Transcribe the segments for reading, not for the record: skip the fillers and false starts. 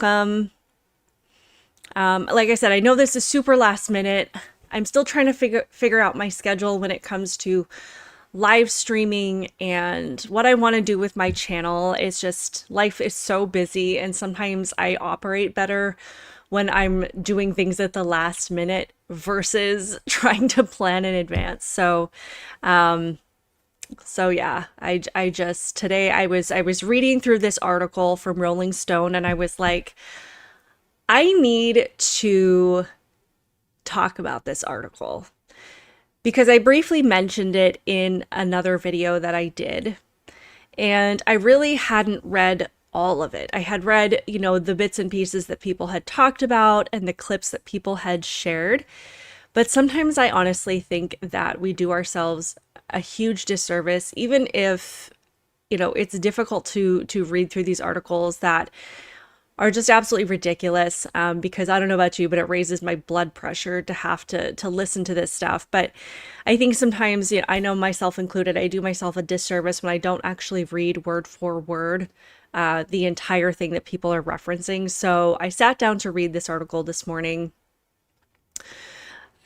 welcome. Like I said, I know this is super last minute. I'm still trying to figure out my schedule when it comes to live streaming and what I want to do with my channel. It's just life is so busy, and sometimes I operate better when I'm doing things at the last minute versus trying to plan in advance. So yeah, I just today I was reading through this article from Rolling Stone, and I was like, I need to talk about this article because I briefly mentioned it in another video that I did, and I really hadn't read all of it. I had read, the bits and pieces that people had talked about and the clips that people had shared. But sometimes I honestly think that we do ourselves a huge disservice, even if, it's difficult to read through these articles that are just absolutely ridiculous, because I don't know about you, but it raises my blood pressure to have to listen to this stuff. But I think sometimes, I know myself included, I do myself a disservice when I don't actually read word for word the entire thing that people are referencing. So I sat down to read this article this morning.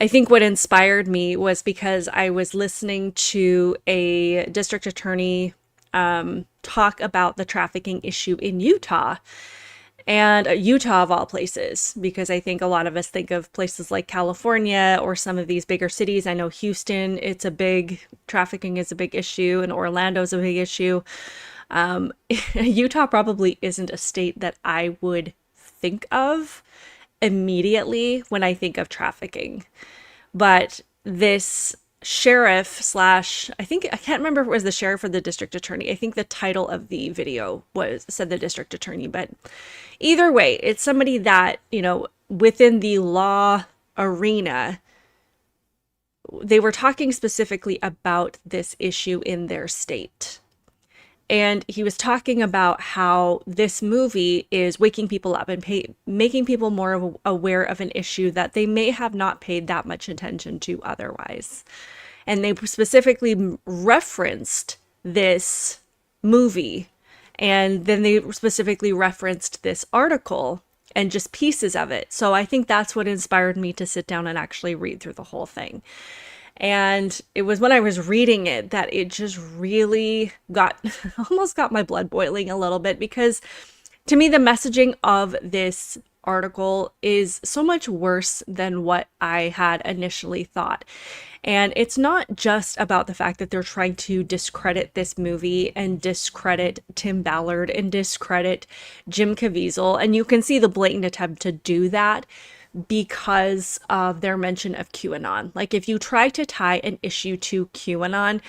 I think what inspired me was because I was listening to a district attorney talk about the trafficking issue in Utah. And Utah, of all places, because I think a lot of us think of places like California or some of these bigger cities. I know Houston, trafficking is a big issue, and Orlando's a big issue. Utah probably isn't a state that I would think of immediately when I think of trafficking. But this sheriff slash, I can't remember if it was the sheriff or the district attorney. I think the title of the video said the district attorney, but either way, it's somebody that, within the law arena, they were talking specifically about this issue in their state. And he was talking about how this movie is waking people up and making people more aware of an issue that they may have not paid that much attention to otherwise. And they specifically referenced this movie. And then they specifically referenced this article and just pieces of it. So I think that's what inspired me to sit down and actually read through the whole thing. And it was when I was reading it that it just really almost got my blood boiling a little bit, because to me, the messaging of this article is so much worse than what I had initially thought. And it's not just about the fact that they're trying to discredit this movie and discredit Tim Ballard and discredit Jim Caviezel. And you can see the blatant attempt to do that because of their mention of QAnon. Like, if you try to tie an issue to QAnon,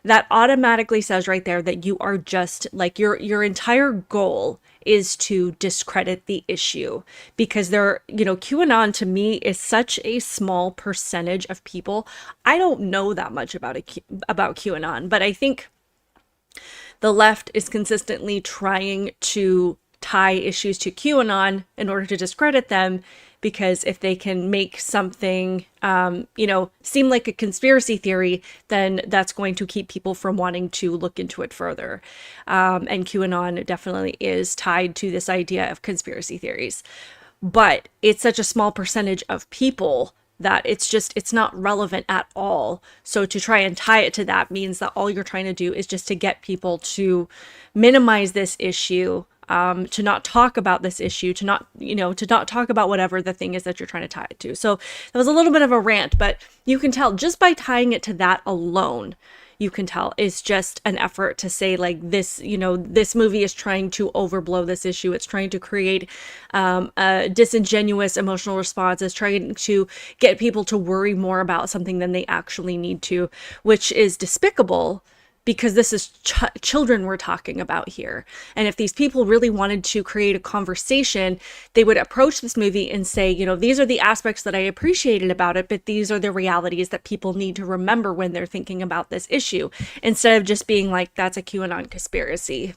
that automatically says right there that you are just like, your entire goal is to discredit the issue, because QAnon to me is such a small percentage of people. I don't know that much about QAnon, but I think the left is consistently trying to tie issues to QAnon in order to discredit them, because if they can make something, seem like a conspiracy theory, then that's going to keep people from wanting to look into it further. And QAnon definitely is tied to this idea of conspiracy theories. But it's such a small percentage of people that it's not relevant at all. So to try and tie it to that means that all you're trying to do is just to get people to minimize this issue, to not talk about this issue, to not talk about whatever the thing is that you're trying to tie it to. So that was a little bit of a rant, but you can tell just by tying it to that alone, you can tell it's just an effort to say, like, this, this movie is trying to overblow this issue. It's trying to create a disingenuous emotional response. It's trying to get people to worry more about something than they actually need to, which is despicable, because this is children we're talking about here. And if these people really wanted to create a conversation, they would approach this movie and say, these are the aspects that I appreciated about it, but these are the realities that people need to remember when they're thinking about this issue, instead of just being like, that's a QAnon conspiracy,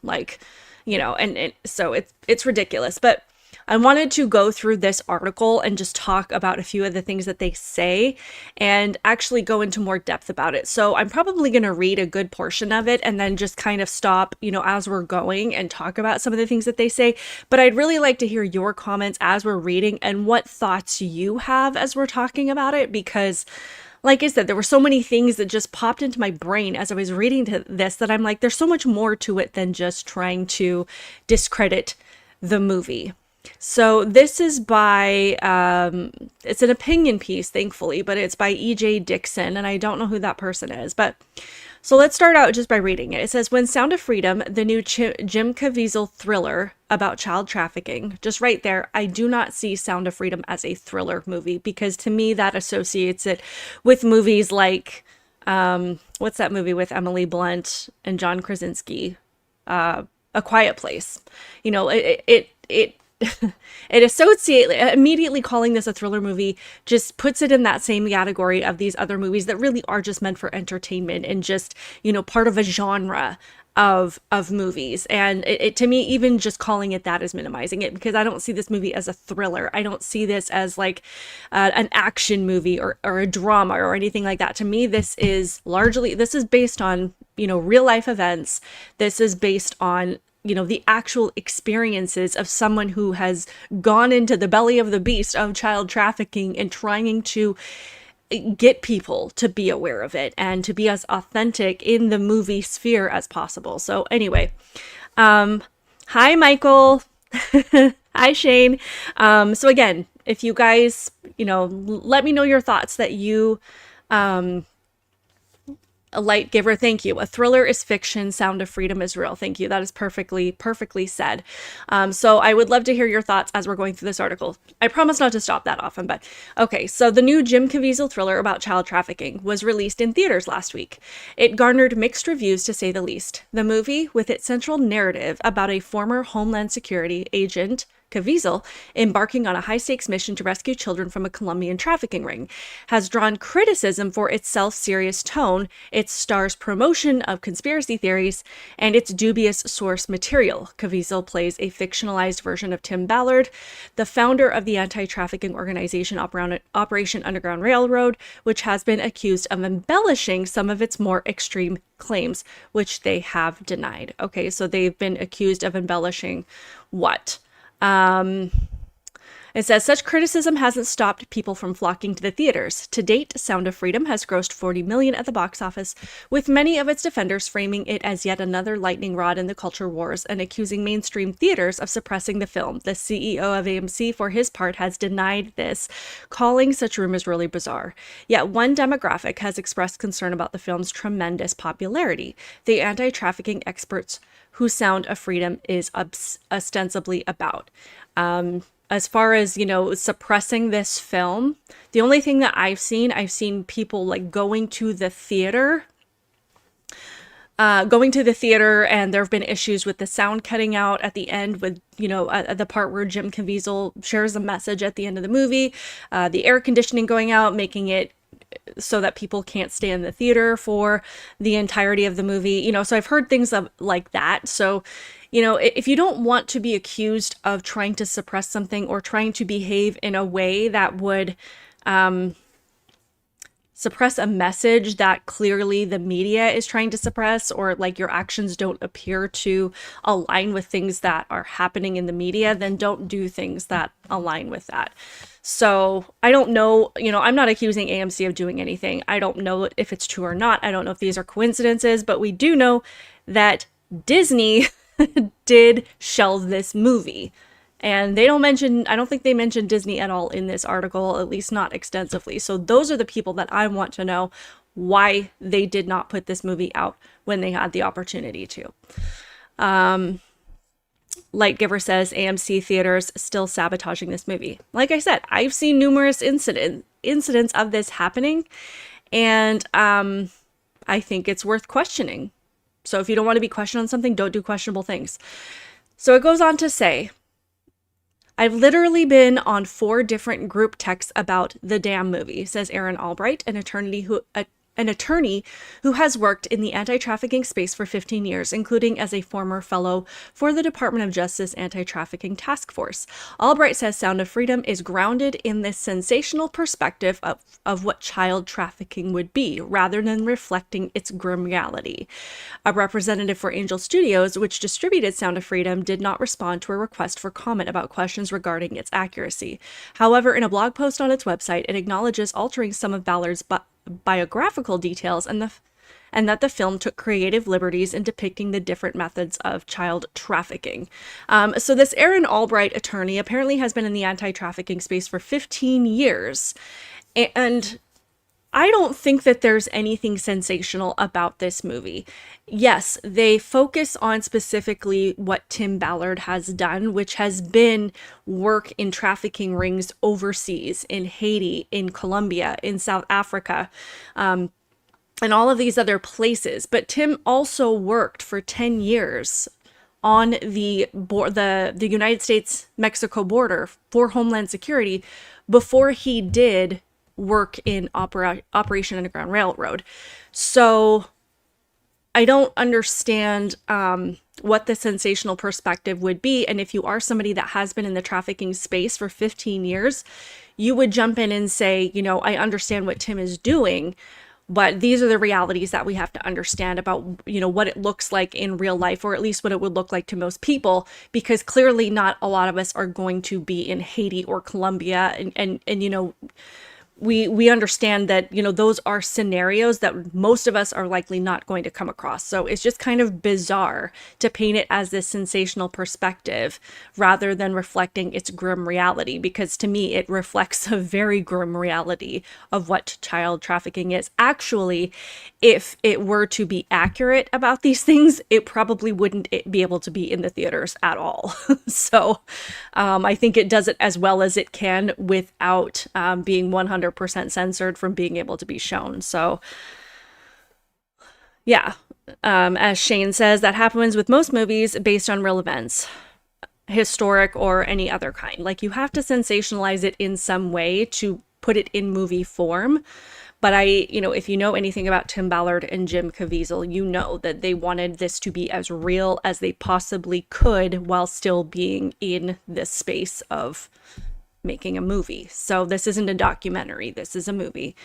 so it's ridiculous. But I wanted to go through this article and just talk about a few of the things that they say and actually go into more depth about it. So I'm probably going to read a good portion of it and then just kind of stop, as we're going and talk about some of the things that they say. But I'd really like to hear your comments as we're reading and what thoughts you have as we're talking about it, because like I said, there were so many things that just popped into my brain as I was reading to this that I'm like, there's so much more to it than just trying to discredit the movie. So this is by, it's an opinion piece, thankfully, but it's by E.J. Dixon, and I don't know who that person is. But so let's start out just by reading it. It says, when Sound of Freedom, the new Jim Caviezel thriller about child trafficking, just right there, I do not see Sound of Freedom as a thriller movie, because to me that associates it with movies like, what's that movie with Emily Blunt and John Krasinski? A Quiet Place. It immediately calling this a thriller movie just puts it in that same category of these other movies that really are just meant for entertainment and just, part of a genre of movies. And it to me, even just calling it that is minimizing it, because I don't see this movie as a thriller. I don't see this as like an action movie or a drama or anything like that. To me, this is based on, real life events. This is based on the actual experiences of someone who has gone into the belly of the beast of child trafficking and trying to get people to be aware of it and to be as authentic in the movie sphere as possible. So anyway, hi, Michael. Hi, Shane. So again, if you guys, let me know your thoughts that you, a light giver, thank you. A thriller is fiction. Sound of Freedom is real. Thank you. That is perfectly said. So I would love to hear your thoughts as we're going through this article. I promise not to stop that often, but okay. So the new Jim Caviezel thriller about child trafficking was released in theaters last week. It garnered mixed reviews, to say the least. The movie, with its central narrative about a former Homeland Security agent, Caviezel, embarking on a high-stakes mission to rescue children from a Colombian trafficking ring, has drawn criticism for its self-serious tone, its star's promotion of conspiracy theories, and its dubious source material. Caviezel plays a fictionalized version of Tim Ballard, the founder of the anti-trafficking organization Operation Underground Railroad, which has been accused of embellishing some of its more extreme claims, which they have denied. Okay, so they've been accused of embellishing what? It says, such criticism hasn't stopped people from flocking to the theaters. To date, Sound of Freedom has grossed $40 million at the box office, with many of its defenders framing it as yet another lightning rod in the culture wars and accusing mainstream theaters of suppressing the film. The CEO of AMC, for his part, has denied this, calling such rumors really bizarre. Yet one demographic has expressed concern about the film's tremendous popularity: the anti-trafficking experts who Sound of Freedom is ostensibly about. As far as, suppressing this film, the only thing that I've seen people like going to the theater, and there have been issues with the sound cutting out at the end with, the part where Jim Caviezel shares a message at the end of the movie, the air conditioning going out, making it so that people can't stay in the theater for the entirety of the movie, so I've heard things like that. So, if you don't want to be accused of trying to suppress something or trying to behave in a way that would suppress a message that clearly the media is trying to suppress, or like your actions don't appear to align with things that are happening in the media, then don't do things that align with that. So I don't know, I'm not accusing AMC of doing anything. I don't know if it's true or not. I don't know if these are coincidences, but we do know that Disney did shelve this movie. And I don't think they mentioned Disney at all in this article, at least not extensively. So those are the people that I want to know why they did not put this movie out when they had the opportunity to. Light Giver says AMC theaters still sabotaging this movie. Like I said, I've seen numerous incidents of this happening, and I think it's worth questioning. So if you don't want to be questioned on something, don't do questionable things. So it goes on to say, I've literally been on 4 different group texts about the damn movie, says Aaron Albright, an attorney an attorney who has worked in the anti-trafficking space for 15 years, including as a former fellow for the Department of Justice Anti-Trafficking Task Force. Albright says Sound of Freedom is grounded in this sensational perspective of what child trafficking would be, rather than reflecting its grim reality. A representative for Angel Studios, which distributed Sound of Freedom, did not respond to a request for comment about questions regarding its accuracy. However, in a blog post on its website, it acknowledges altering some of Ballard's biographical details and that the film took creative liberties in depicting the different methods of child trafficking. So this Aaron Albright attorney apparently has been in the anti-trafficking space for 15 years. And I don't think that there's anything sensational about this movie. Yes, they focus on specifically what Tim Ballard has done, which has been work in trafficking rings overseas, in Haiti, in Colombia, in South Africa, and all of these other places. But Tim also worked for 10 years on the United States-Mexico border for Homeland Security before he did work in Operation Underground Railroad. So I don't understand what the sensational perspective would be. And if you are somebody that has been in the trafficking space for 15 years, you would jump in and say, I understand what Tim is doing, but these are the realities that we have to understand about, what it looks like in real life, or at least what it would look like to most people, because clearly not a lot of us are going to be in Haiti or Colombia. And we understand that, those are scenarios that most of us are likely not going to come across. So it's just kind of bizarre to paint it as this sensational perspective rather than reflecting its grim reality, because to me, it reflects a very grim reality of what child trafficking is. Actually, if it were to be accurate about these things, it probably wouldn't be able to be in the theaters at all. So I think it does it as well as it can without being 100% censored from being able to be shown. So yeah, as Shane says, that happens with most movies based on real events, historic or any other kind. Like, you have to sensationalize it in some way to put it in movie form. But if you know anything about Tim Ballard and Jim Caviezel, you know that they wanted this to be as real as they possibly could while still being in this space of making a movie. So this isn't a documentary. This is a movie.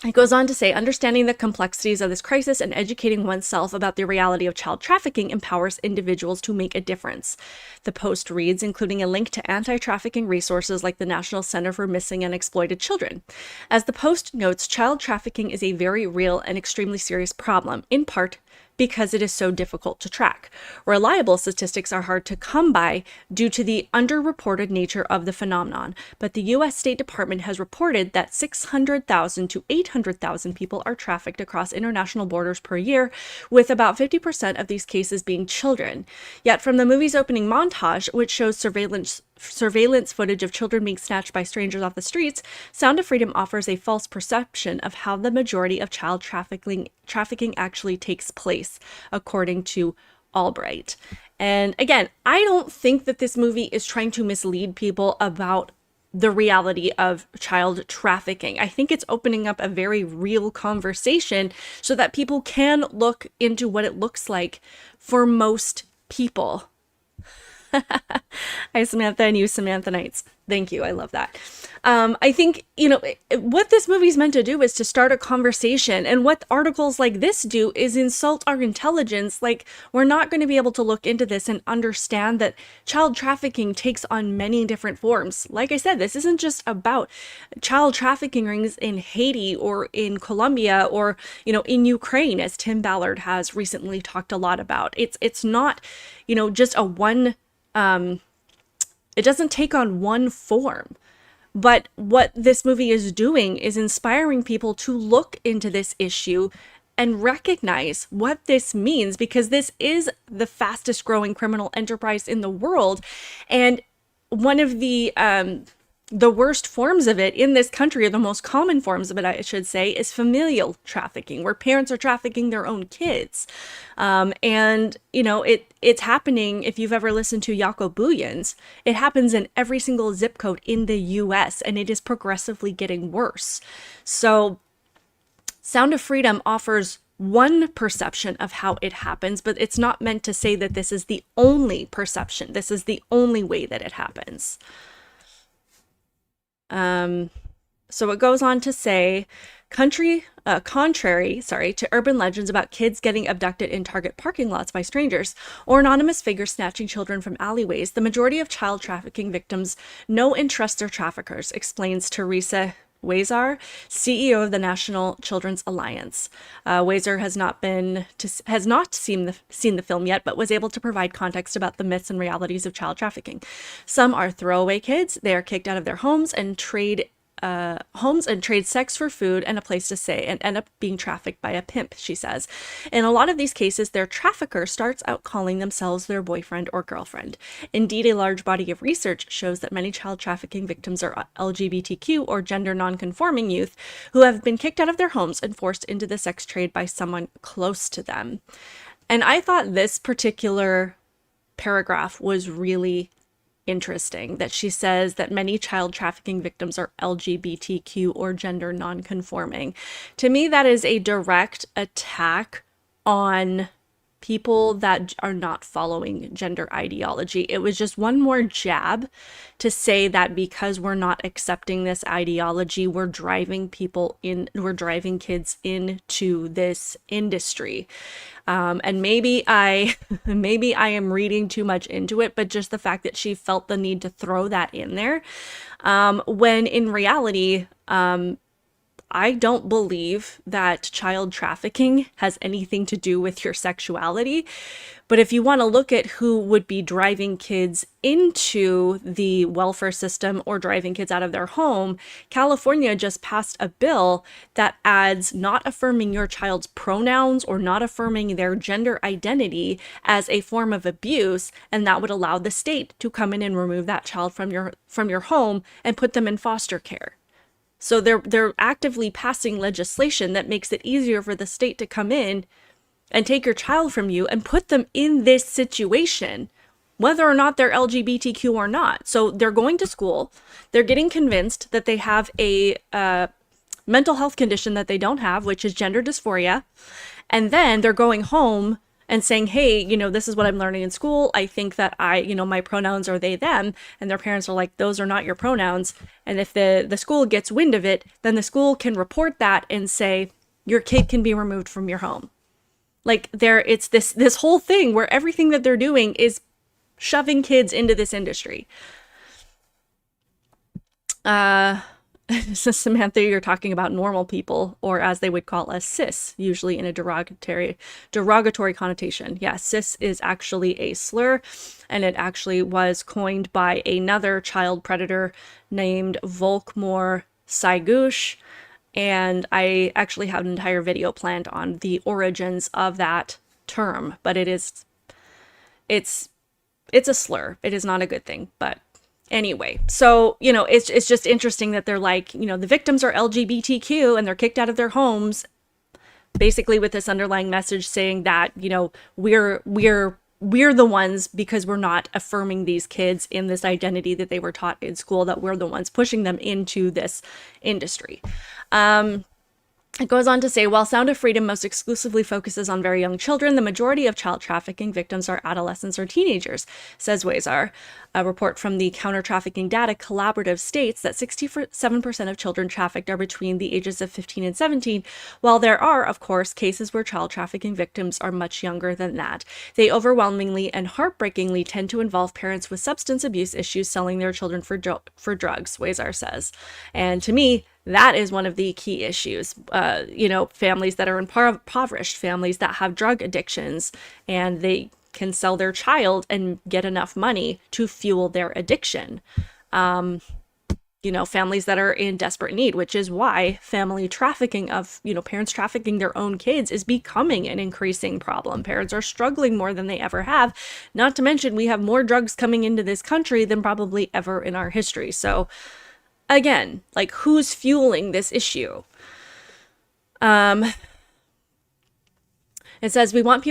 It goes on to say, understanding the complexities of this crisis and educating oneself about the reality of child trafficking empowers individuals to make a difference. The post reads, including a link to anti-trafficking resources like the National Center for Missing and Exploited Children. As the post notes, child trafficking is a very real and extremely serious problem, in part because it is so difficult to track. Reliable statistics are hard to come by due to the underreported nature of the phenomenon, but the U.S. State Department has reported that 600,000 to 800,000 people are trafficked across international borders per year, with about 50% of these cases being children. Yet from the movie's opening montage, which shows surveillance footage of children being snatched by strangers off the streets, Sound of Freedom offers a false perception of how the majority of child trafficking actually takes place, according to Albright. And again, I don't think that this movie is trying to mislead people about the reality of child trafficking. I think it's opening up a very real conversation so that people can look into what it looks like for most people. Hi, Samantha, and you Samantha Knights. Thank you. I love that. I think, what this movie is meant to do is to start a conversation. And what articles like this do is insult our intelligence. Like, we're not going to be able to look into this and understand that child trafficking takes on many different forms. Like I said, this isn't just about child trafficking rings in Haiti or in Colombia or, in Ukraine, as Tim Ballard has recently talked a lot about. It's not, just a one, it doesn't take on one form. But what this movie is doing is inspiring people to look into this issue and recognize what this means, because this is the fastest growing criminal enterprise in the world. And one of the worst forms of it in this country, or the most common forms of it, I should say, is familial trafficking, where parents are trafficking their own kids. And, it's happening, if you've ever listened to Jaco Booyens, it happens in every single zip code in the US, and it is progressively getting worse. So Sound of Freedom offers one perception of how it happens, but it's not meant to say that this is the only perception. This is the only way that it happens. So it goes on to say, contrary to urban legends about kids getting abducted in Target parking lots by strangers or anonymous figures snatching children from alleyways, the majority of child trafficking victims know and trust their traffickers, explains Teresa Wazar, CEO of the National Children's Alliance. Wazar has not seen the film yet, but was able to provide context about the myths and realities of child trafficking. Some are throwaway kids; they are kicked out of their homes and trade sex for food and a place to stay and end up being trafficked by a pimp, she says. In a lot of these cases, their trafficker starts out calling themselves their boyfriend or girlfriend. Indeed, a large body of research shows that many child trafficking victims are LGBTQ or gender nonconforming youth who have been kicked out of their homes and forced into the sex trade by someone close to them. And I thought this particular paragraph was really interesting, that she says that many child trafficking victims are LGBTQ or gender nonconforming. To me, that is a direct attack on people that are not following gender ideology. It was just one more jab to say that because we're not accepting this ideology, we're driving kids into this industry. And maybe I am reading too much into it, but just the fact that she felt the need to throw that in there, when in reality, I don't believe that child trafficking has anything to do with your sexuality. But if you want to look at who would be driving kids into the welfare system or driving kids out of their home, California just passed a bill that adds not affirming your child's pronouns or not affirming their gender identity as a form of abuse, and that would allow the state to come in and remove that child from your home and put them in foster care. So they're actively passing legislation that makes it easier for the state to come in and take your child from you and put them in this situation, whether or not they're LGBTQ or not. So they're going to school, they're getting convinced that they have a mental health condition that they don't have, which is gender dysphoria, and then they're going home and saying, hey, this is what I'm learning in school. I think that my pronouns are they, them. And their parents are like, those are not your pronouns. And if the school gets wind of it, then the school can report that and say, your kid can be removed from your home. Like it's this whole thing where everything that they're doing is shoving kids into this industry. So Samantha, you're talking about normal people, or as they would call us, cis, usually in a derogatory connotation. Yeah, cis is actually a slur, and it actually was coined by another child predator named Volkmar Saigush. And I actually have an entire video planned on the origins of that term, but it's a slur. It is not a good thing, but anyway, so, it's just interesting that they're like, the victims are LGBTQ and they're kicked out of their homes, basically with this underlying message saying that, we're the ones, because we're not affirming these kids in this identity that they were taught in school, that we're the ones pushing them into this industry. It goes on to say, while Sound of Freedom most exclusively focuses on very young children, the majority of child trafficking victims are adolescents or teenagers, says Wazar. A report from the Counter Trafficking Data Collaborative states that 67% of children trafficked are between the ages of 15 and 17, while there are, of course, cases where child trafficking victims are much younger than that. They overwhelmingly and heartbreakingly tend to involve parents with substance abuse issues selling their children for drugs, Wazar says. And to me, that is one of the key issues. Families that are impoverished, families that have drug addictions, and they can sell their child and get enough money to fuel their addiction. Families that are in desperate need, which is why family trafficking of, parents trafficking their own kids is becoming an increasing problem. Parents are struggling more than they ever have. Not to mention, we have more drugs coming into this country than probably ever in our history. So again, like, who's fueling this issue? It says, we want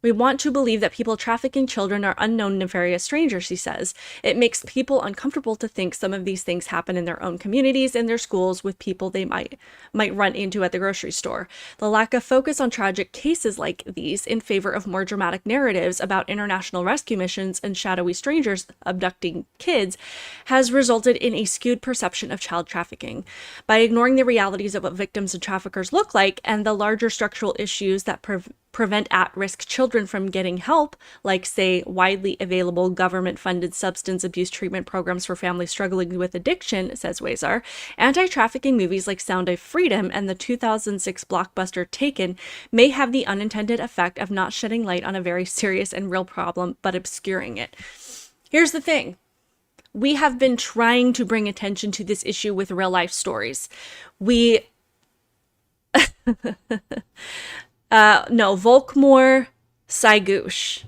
We want to believe that people trafficking children are unknown, nefarious strangers, she says. It makes people uncomfortable to think some of these things happen in their own communities, in their schools, with people they might run into at the grocery store. The lack of focus on tragic cases like these in favor of more dramatic narratives about international rescue missions and shadowy strangers abducting kids has resulted in a skewed perception of child trafficking. By ignoring the realities of what victims and traffickers look like and the larger structural issues that prevent at-risk children from getting help, like, say, widely available government-funded substance abuse treatment programs for families struggling with addiction, says Wazar, anti-trafficking movies like Sound of Freedom and the 2006 blockbuster Taken may have the unintended effect of not shedding light on a very serious and real problem, but obscuring it. Here's the thing. We have been trying to bring attention to this issue with real-life stories. Volkmar Saigush.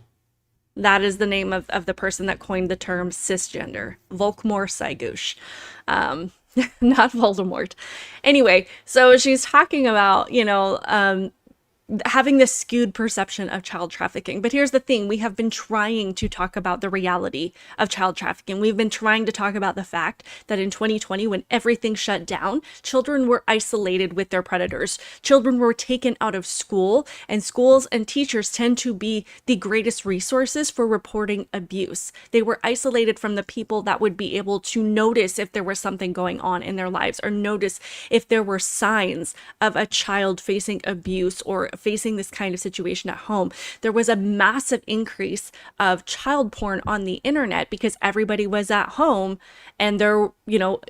That is the name of the person that coined the term cisgender. Volkmar Saigush. Not Voldemort. Anyway, so she's talking about, having this skewed perception of child trafficking. But here's the thing. We have been trying to talk about the reality of child trafficking. We've been trying to talk about the fact that in 2020, when everything shut down, children were isolated with their predators. Children were taken out of school, and schools and teachers tend to be the greatest resources for reporting abuse. They were isolated from the people that would be able to notice if there was something going on in their lives, or notice if there were signs of a child facing abuse or facing this kind of situation at home. There was a massive increase of child porn on the internet because everybody was at home, and there,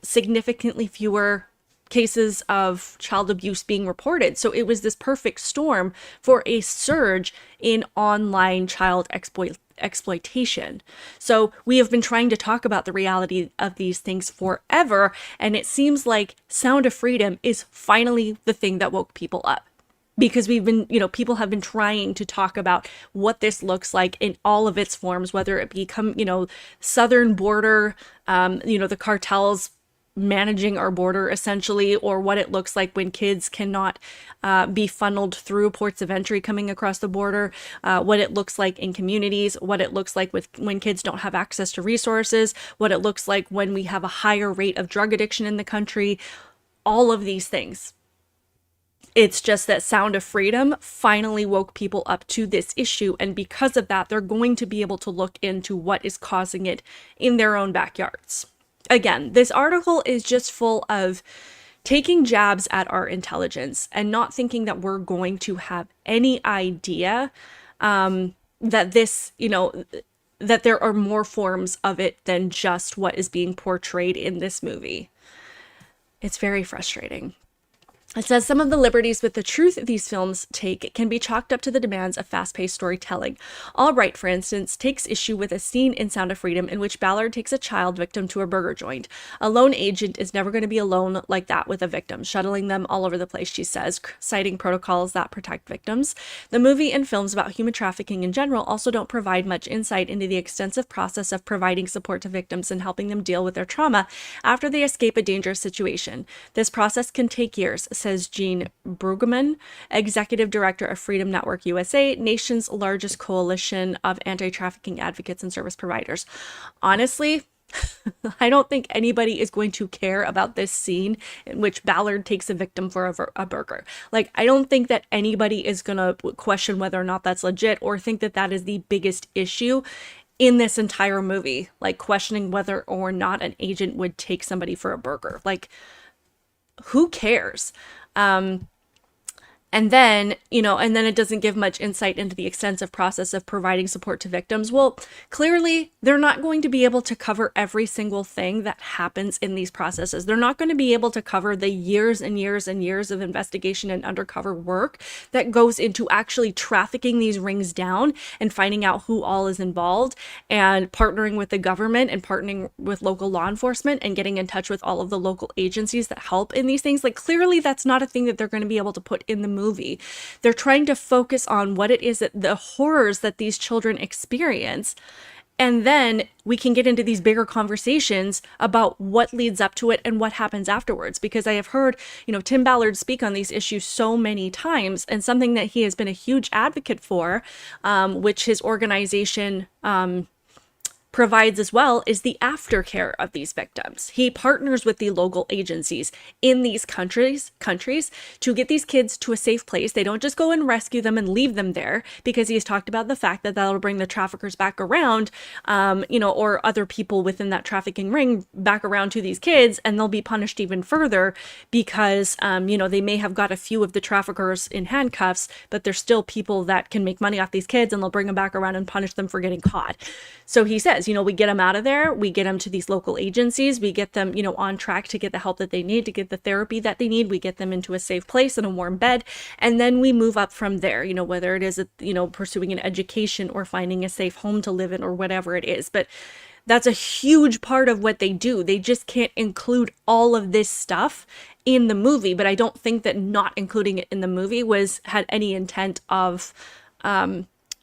significantly fewer cases of child abuse being reported. So it was this perfect storm for a surge in online child exploitation. So we have been trying to talk about the reality of these things forever, and it seems like Sound of Freedom is finally the thing that woke people up. Because we've been, people have been trying to talk about what this looks like in all of its forms, whether it become, southern border, the cartels managing our border essentially, or what it looks like when kids cannot be funneled through ports of entry coming across the border, what it looks like in communities, what it looks like when kids don't have access to resources, what it looks like when we have a higher rate of drug addiction in the country, all of these things. It's just that Sound of Freedom finally woke people up to this issue, and because of that, they're going to be able to look into what is causing it in their own backyards. Again, this article is just full of taking jabs at our intelligence and not thinking that we're going to have any idea that this, that there are more forms of it than just what is being portrayed in this movie. It's very frustrating. It says some of the liberties with the truth these films take can be chalked up to the demands of fast-paced storytelling. Albright, for instance, takes issue with a scene in Sound of Freedom in which Ballard takes a child victim to a burger joint. A lone agent is never going to be alone like that with a victim, shuttling them all over the place, she says, citing protocols that protect victims. The movie and films about human trafficking in general also don't provide much insight into the extensive process of providing support to victims and helping them deal with their trauma after they escape a dangerous situation. This process can take years, says Jean Brueggemann, executive director of Freedom Network USA, nation's largest coalition of anti-trafficking advocates and service providers. Honestly, I don't think anybody is going to care about this scene in which Ballard takes a victim for a burger. Like, I don't think that anybody is going to question whether or not that's legit or think that that is the biggest issue in this entire movie, like questioning whether or not an agent would take somebody for a burger. Like, who cares? And then it doesn't give much insight into the extensive process of providing support to victims. Well, clearly, they're not going to be able to cover every single thing that happens in these processes. They're not going to be able to cover the years and years and years of investigation and undercover work that goes into actually trafficking these rings down and finding out who all is involved and partnering with the government and partnering with local law enforcement and getting in touch with all of the local agencies that help in these things. Like, clearly, that's not a thing that they're going to be able to put in the movie. They're trying to focus on what it is, that the horrors that these children experience, And then we can get into these bigger conversations about what leads up to it and what happens afterwards. Because I have heard, Tim Ballard speak on these issues so many times, and something that he has been a huge advocate for, which his organization provides as well, is the aftercare of these victims. He partners with the local agencies in these countries to get these kids to a safe place. They don't just go and rescue them and leave them there, because he has talked about the fact that that'll bring the traffickers back around, or other people within that trafficking ring back around to these kids, and they'll be punished even further because, they may have got a few of the traffickers in handcuffs, but there's still people that can make money off these kids, and they'll bring them back around and punish them for getting caught. So he says, we get them out of there, we get them to these local agencies, we get them, on track to get the help that they need, to get the therapy that they need, we get them into a safe place and a warm bed, and then we move up from there, whether it is, pursuing an education or finding a safe home to live in or whatever it is. But that's a huge part of what they do. They just can't include all of this stuff in the movie, but I don't think that not including it in the movie had any intent of,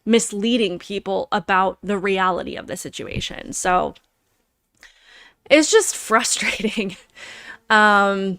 misleading people about the reality of the situation. So it's just frustrating. So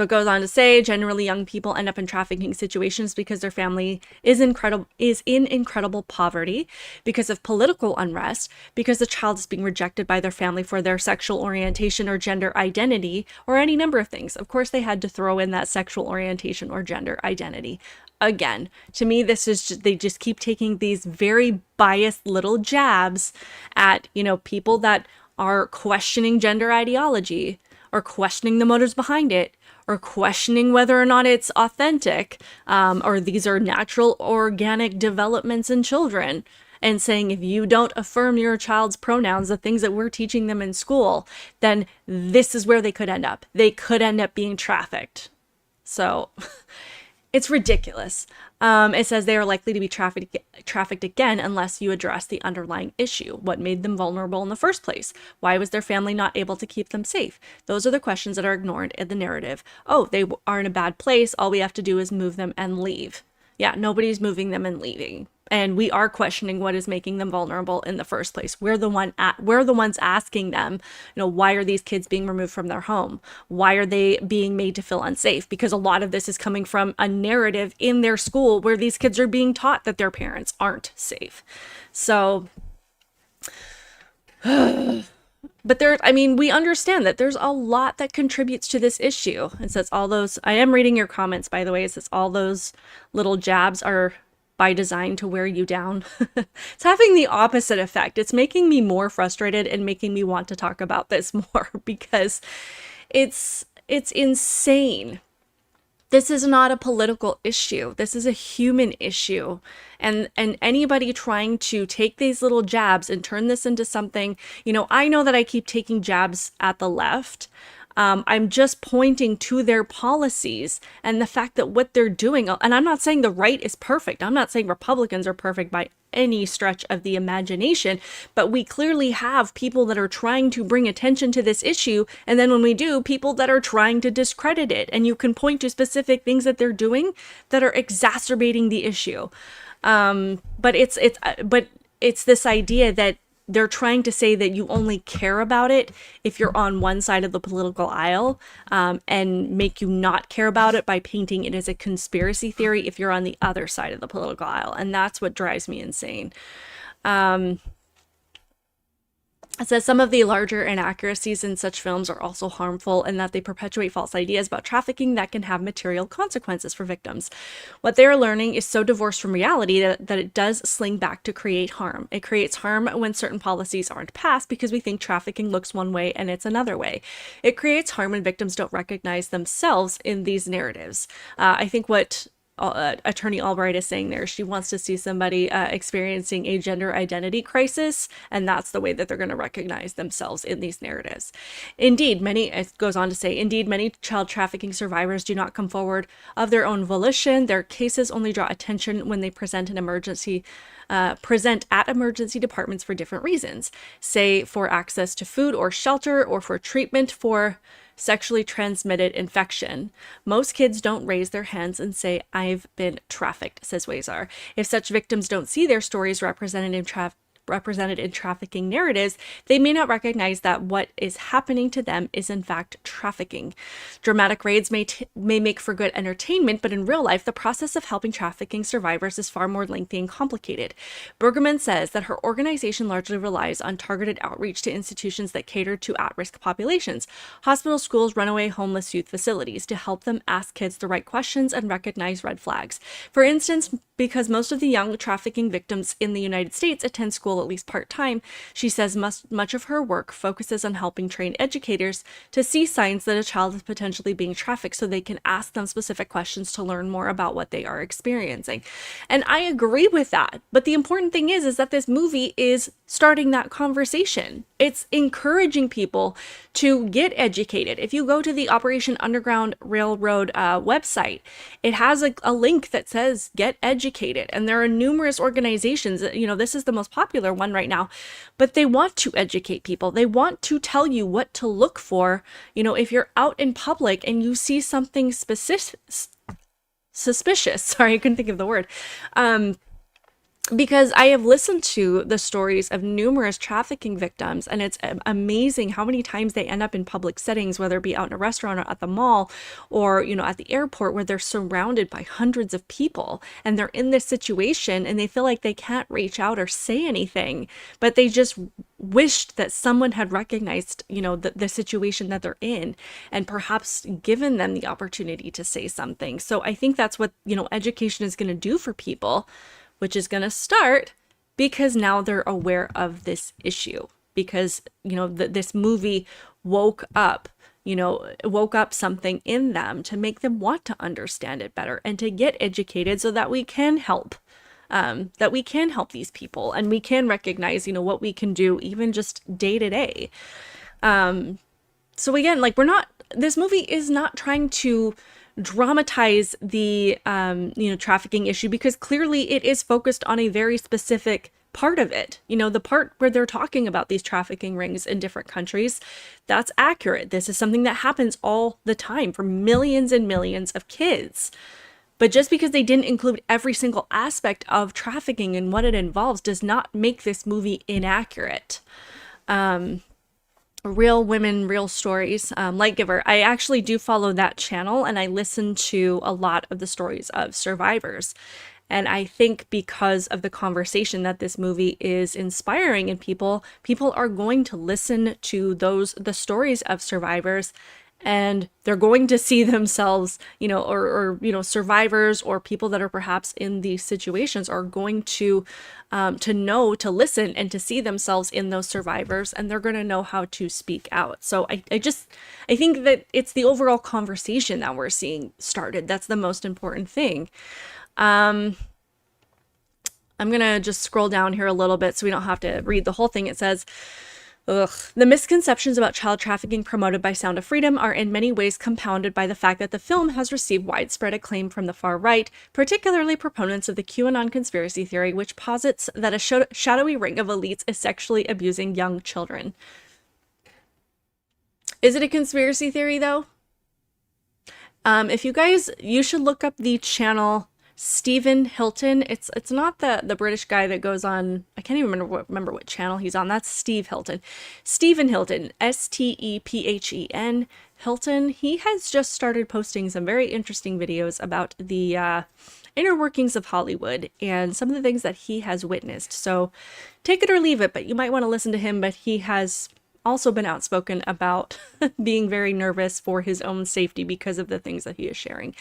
it goes on to say, generally young people end up in trafficking situations because their family is in incredible poverty, because of political unrest, because the child is being rejected by their family for their sexual orientation or gender identity, or any number of things. Of course, they had to throw in that sexual orientation or gender identity. Again, to me, they just keep taking these very biased little jabs at, people that are questioning gender ideology, or questioning the motives behind it, or questioning whether or not it's authentic, or these are natural organic developments in children, and saying if you don't affirm your child's pronouns, the things that we're teaching them in school, then this is where they could end up. They could end up being trafficked. So it's ridiculous. It says they are likely to be trafficked again unless you address the underlying issue. What made them vulnerable in the first place? Why was their family not able to keep them safe? Those are the questions that are ignored in the narrative. Oh, they are in a bad place. All we have to do is move them and leave. Yeah, nobody's moving them and leaving. And we are questioning what is making them vulnerable in the first place. We're the ones asking them, why are these kids being removed from their home? Why are they being made to feel unsafe? Because a lot of this is coming from a narrative in their school where these kids are being taught that their parents aren't safe. So, but we understand that there's a lot that contributes to this issue. It says I am reading your comments, by the way. It says all those little jabs are by design to wear you down. It's having the opposite effect. It's making me more frustrated and making me want to talk about this more, because it's insane. This is not a political issue. This is a human issue. And anybody trying to take these little jabs and turn this into something, I know that I keep taking jabs at the left. I'm just pointing to their policies and the fact that what they're doing, and I'm not saying the right is perfect. I'm not saying Republicans are perfect by any stretch of the imagination, but we clearly have people that are trying to bring attention to this issue. And then when we do, people that are trying to discredit it, and you can point to specific things that they're doing that are exacerbating the issue. But it's this idea that they're trying to say that you only care about it if you're on one side of the political aisle, and make you not care about it by painting it as a conspiracy theory if you're on the other side of the political aisle. And that's what drives me insane. It says some of the larger inaccuracies in such films are also harmful in that they perpetuate false ideas about trafficking that can have material consequences for victims. What they are learning is so divorced from reality that it does sling back to create harm. It creates harm when certain policies aren't passed because we think trafficking looks one way and it's another way. It creates harm when victims don't recognize themselves in these narratives. I think what Attorney Albright is saying there, she wants to see somebody experiencing a gender identity crisis, and that's the way that they're going to recognize themselves in these narratives. Indeed, it goes on to say, many child trafficking survivors do not come forward of their own volition. Their cases only draw attention when they present at emergency departments for different reasons, say for access to food or shelter, or for treatment for sexually transmitted infection. Most kids don't raise their hands and say, "I've been trafficked," says Wazar. If such victims don't see their stories represented in represented in trafficking narratives, they may not recognize that what is happening to them is in fact trafficking. Dramatic raids may make for good entertainment, but in real life, the process of helping trafficking survivors is far more lengthy and complicated. Bergerman says that her organization largely relies on targeted outreach to institutions that cater to at-risk populations, hospitals, schools, runaway homeless youth facilities, to help them ask kids the right questions and recognize red flags. For instance, because most of the young trafficking victims in the United States attend school at least part-time, she says much of her work focuses on helping train educators to see signs that a child is potentially being trafficked so they can ask them specific questions to learn more about what they are experiencing. And I agree with that. But the important thing is that this movie is starting that conversation. It's encouraging people to get educated. If you go to the Operation Underground Railroad website, it has a link that says get educated. And there are numerous organizations, this is the most popular one right now, but they want to educate people. They want to tell you what to look for. If you're out in public and you see something suspicious, sorry, I couldn't think of the word, because I have listened to the stories of numerous trafficking victims, and it's amazing how many times they end up in public settings, whether it be out in a restaurant or at the mall or, at the airport, where they're surrounded by hundreds of people and they're in this situation and they feel like they can't reach out or say anything, but they just wished that someone had recognized, the situation that they're in and perhaps given them the opportunity to say something. So I think that's what, education is going to do for people, which is going to start because now they're aware of this issue, because, this movie woke up something in them to make them want to understand it better and to get educated so that we can help, these people, and we can recognize, what we can do even just day to day. So again, this movie is not trying to dramatize the trafficking issue, because clearly it is focused on a very specific part of it. The part where they're talking about these trafficking rings in different countries, that's accurate. This is something that happens all the time for millions and millions of kids. But just because they didn't include every single aspect of trafficking and what it involves does not make this movie inaccurate. Real Women, Real Stories, Light Giver. I actually do follow that channel, and I listen to a lot of the stories of survivors. And I think because of the conversation that this movie is inspiring in people are going to listen to the stories of survivors, and they're going to see themselves, or survivors or people that are perhaps in these situations are going to to listen and to see themselves in those survivors, and they're going to know how to speak out. So I think that it's the overall conversation that we're seeing started. That's the most important thing. I'm going to just scroll down here a little bit so we don't have to read the whole thing. It says, the misconceptions about child trafficking promoted by Sound of Freedom are in many ways compounded by the fact that the film has received widespread acclaim from the far right, particularly proponents of the QAnon conspiracy theory, which posits that a shadowy ring of elites is sexually abusing young children. Is it a conspiracy theory, though? If you should look up the channel Stephen Hilton. It's not the British guy that goes on, I can't even remember what channel he's on. That's Steve Hilton. Stephen Hilton, Stephen Hilton. He has just started posting some very interesting videos about the inner workings of Hollywood and some of the things that he has witnessed. So take it or leave it, but you might want to listen to him. But he has also been outspoken about being very nervous for his own safety because of the things that he is sharing.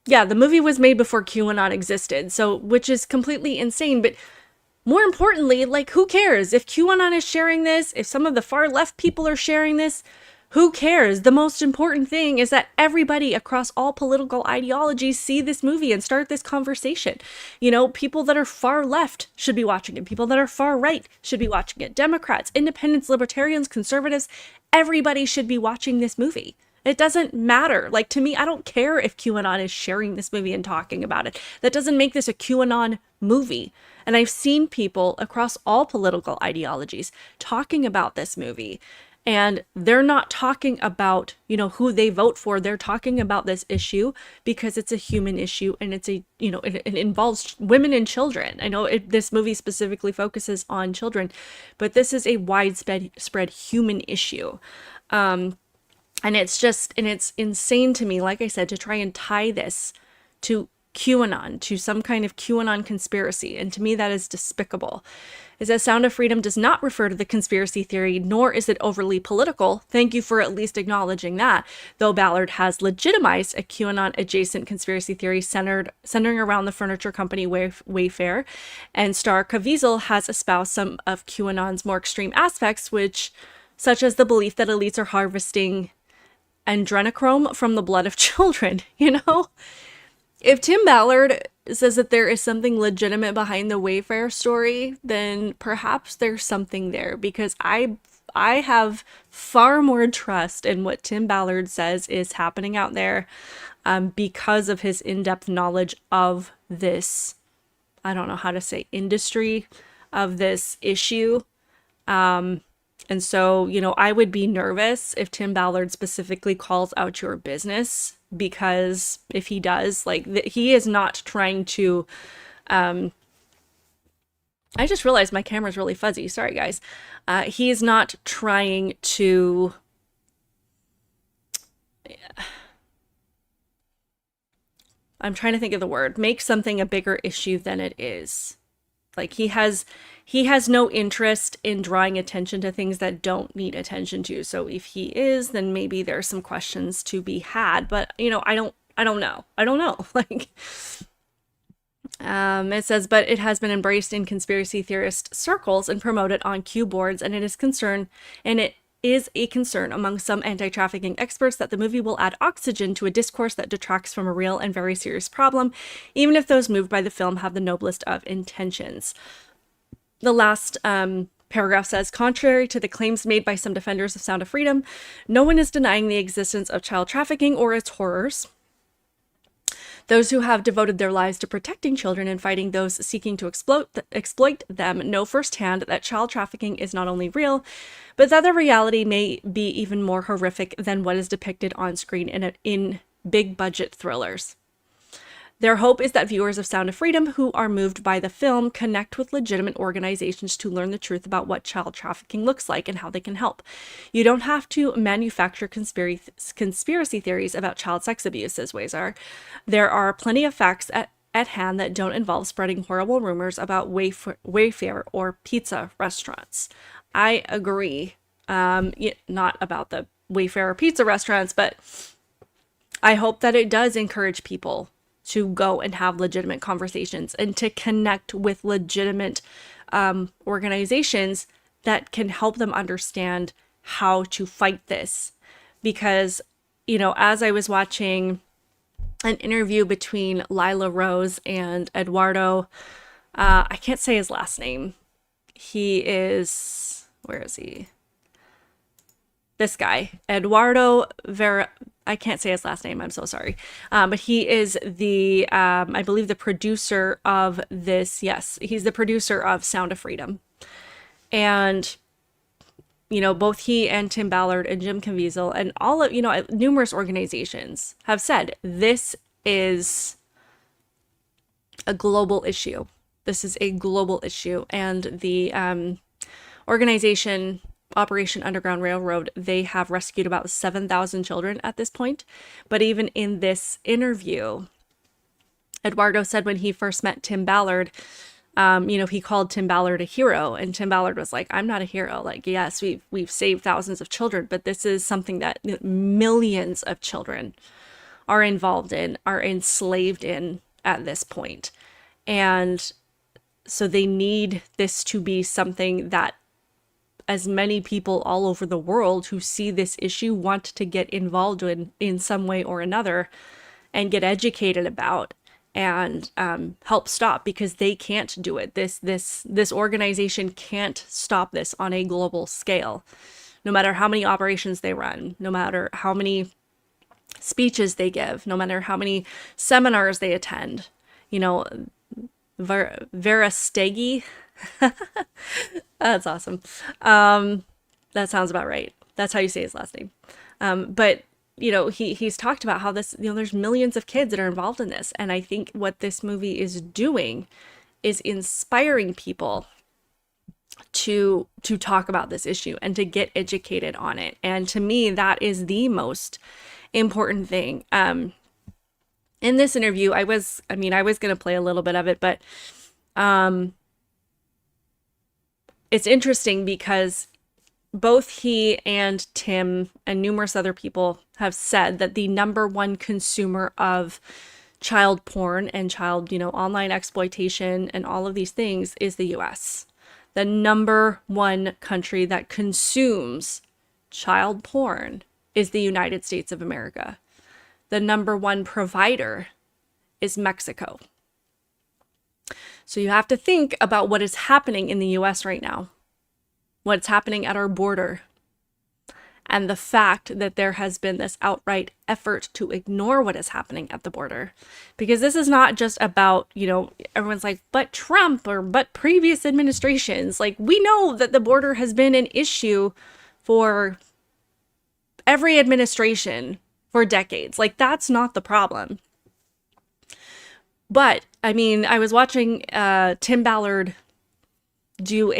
Yeah, the movie was made before QAnon existed, so which is completely insane. But more importantly, who cares if QAnon is sharing this? If some of the far left people are sharing this, who cares? The most important thing is that everybody across all political ideologies see this movie and start this conversation. People that are far left should be watching it. People that are far right should be watching it. Democrats, independents, libertarians, conservatives, everybody should be watching this movie. It doesn't matter. To me, I don't care if QAnon is sharing this movie and talking about it. That doesn't make this a QAnon movie. And I've seen people across all political ideologies talking about this movie. And they're not talking about, who they vote for. They're talking about this issue because it's a human issue, and it's it involves women and children. I know this movie specifically focuses on children, but this is a widespread spread human issue. And it's insane to me, like I said, to try and tie this to QAnon, to some kind of QAnon conspiracy. And to me, that is despicable. It says Sound of Freedom does not refer to the conspiracy theory, nor is it overly political. Thank you for at least acknowledging that. Though Ballard has legitimized a QAnon adjacent conspiracy theory centering around the furniture company Wayfair, and star Caviezel has espoused some of QAnon's more extreme aspects, such as the belief that elites are harvesting adrenochrome from the blood of children, If Tim Ballard says that there is something legitimate behind the Wayfair story, then perhaps there's something there, because I have far more trust in what Tim Ballard says is happening out there, because of his in-depth knowledge of this, I don't know how to say, industry, of this issue. And so, I would be nervous if Tim Ballard specifically calls out your business, because if he does, he is not trying to, I just realized my camera's really fuzzy. Sorry, guys. He is not trying to, I'm trying to think of the word, make something a bigger issue than it is. Like, he has no interest in drawing attention to things that don't need attention to. So if he is, then maybe there's some questions to be had. But I don't know. It says, but it has been embraced in conspiracy theorist circles and promoted on cue boards, and it is a concern among some anti-trafficking experts that the movie will add oxygen to a discourse that detracts from a real and very serious problem, even if those moved by the film have the noblest of intentions. The last paragraph says, contrary to the claims made by some defenders of Sound of Freedom, no one is denying the existence of child trafficking or its horrors. Those who have devoted their lives to protecting children and fighting those seeking to exploit them know firsthand that child trafficking is not only real, but that the reality may be even more horrific than what is depicted on screen in big-budget thrillers. Their hope is that viewers of Sound of Freedom who are moved by the film connect with legitimate organizations to learn the truth about what child trafficking looks like and how they can help. You don't have to manufacture conspiracy theories about child sex abuse, says Wazar. There are plenty of facts at hand that don't involve spreading horrible rumors about Wayfair or pizza restaurants. I agree. Not about the Wayfair or pizza restaurants, but I hope that it does encourage people to go and have legitimate conversations and to connect with legitimate organizations that can help them understand how to fight this. Because, as I was watching an interview between Lila Rose and Eduardo, I can't say his last name. Where is he? This guy, Eduardo Vera. I can't say his last name. I'm so sorry. But he is I believe, the producer of this. Yes, he's the producer of Sound of Freedom. And, both he and Tim Ballard and Jim Caviezel and all of, numerous organizations have said this is a global issue. This is a global issue. And the organization Operation Underground Railroad, they have rescued about 7,000 children at this point. But even in this interview, Eduardo said when he first met Tim Ballard, he called Tim Ballard a hero, and Tim Ballard was like, I'm not a hero. Like, yes, we've saved thousands of children, but this is something that millions of children are involved in, are enslaved in at this point. And so they need this to be something that as many people all over the world who see this issue want to get involved in some way or another and get educated about and help stop, because they can't do it. This organization can't stop this on a global scale, no matter how many operations they run, no matter how many speeches they give, no matter how many seminars they attend. Verastegi. That's awesome. That sounds about right. That's how you say his last name. But he's talked about how this, there's millions of kids that are involved in this. And I think what this movie is doing is inspiring people to talk about this issue and to get educated on it. And to me, that is the most important thing. In this interview, I was going to play a little bit of it, but it's interesting because both he and Tim and numerous other people have said that the number one consumer of child porn and child, online exploitation and all of these things is the US. The number one country that consumes child porn is the United States of America. The number one provider is Mexico. So you have to think about what is happening in the US right now, what's happening at our border, and the fact that there has been this outright effort to ignore what is happening at the border. Because this is not just about, everyone's like, but Trump or but previous administrations. Like, we know that the border has been an issue for every administration for decades. Like, that's not the problem. But, I was watching Tim Ballard do